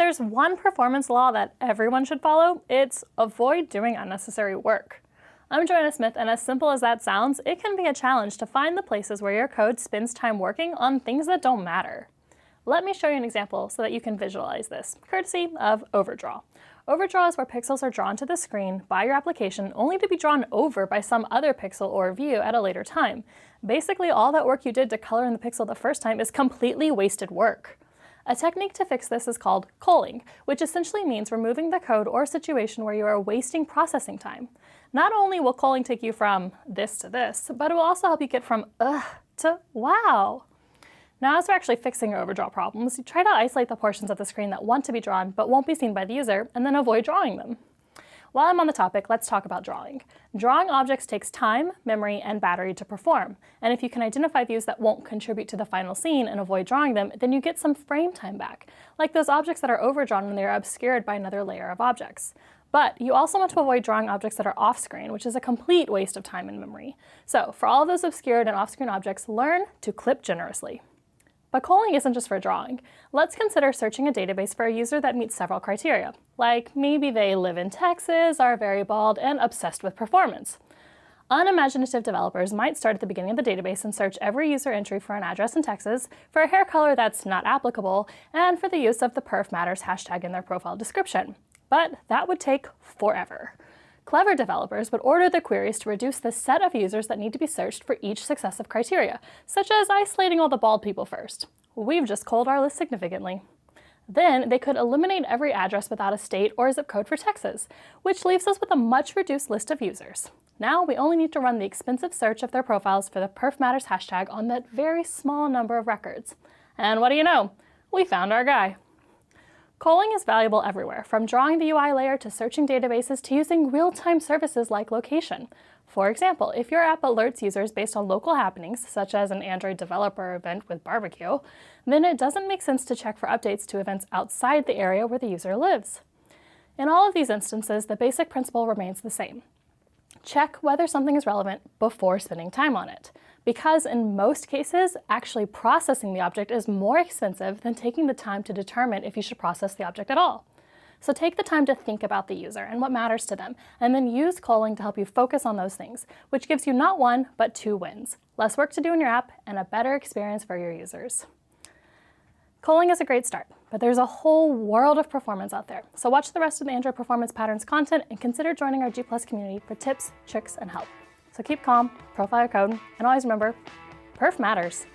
there's one performance law that everyone should follow, it's avoid doing unnecessary work. I'm Joanna Smith, and as simple as that sounds, it can be a challenge to find the places where your code spends time working on things that don't matter. Let me show you an example so that you can visualize this, courtesy of overdraw. Overdraw is where pixels are drawn to the screen by your application only to be drawn over by some other pixel or view at a later time. Basically, all that work you did to color in the pixel the first time is completely wasted work. A technique to fix this is called culling, which essentially means removing the code or situation where you are wasting processing time. Not only will culling take you from this to this, but it will also help you get from ugh to wow. Now, as we're actually fixing your overdraw problems, you try to isolate the portions of the screen that want to be drawn but won't be seen by the user, and then avoid drawing them. While I'm on the topic, let's talk about drawing. Drawing objects takes time, memory, and battery to perform, and if you can identify views that won't contribute to the final scene and avoid drawing them, then you get some frame time back, like those objects that are overdrawn when they are obscured by another layer of objects. But you also want to avoid drawing objects that are off-screen, which is a complete waste of time and memory. So for all of those obscured and off-screen objects, learn to clip generously. But culling isn't just for drawing. Let's consider searching a database for a user that meets several criteria, like maybe they live in Texas, are very bald, and obsessed with performance. Unimaginative developers might start at the beginning of the database and search every user entry for an address in Texas, for a hair color that's not applicable, and for the use of the Perf matters hashtag in their profile description. But that would take forever. Clever developers would order the queries to reduce the set of users that need to be searched for each successive criteria, such as isolating all the bald people first. We've just culled our list significantly. Then they could eliminate every address without a state or zip code for Texas, which leaves us with a much reduced list of users. Now we only need to run the expensive search of their profiles for the Perf matters hashtag on that very small number of records. And what do you know? We found our guy. Culling is valuable everywhere, from drawing the UI layer to searching databases to using real-time services like location. For example, if your app alerts users based on local happenings, such as an Android developer event with barbecue, then it doesn't make sense to check for updates to events outside the area where the user lives. In all of these instances, the basic principle remains the same. Check whether something is relevant before spending time on it, because in most cases, actually processing the object is more expensive than taking the time to determine if you should process the object at all. So take the time to think about the user and what matters to them, and then use culling to help you focus on those things, which gives you not one, but two wins: less work to do in your app and a better experience for your users. Culling is a great start, but there's a whole world of performance out there. So watch the rest of the Android Performance Patterns content and consider joining our G+ community for tips, tricks, and help. So keep calm, profile your code, and always remember, perf matters.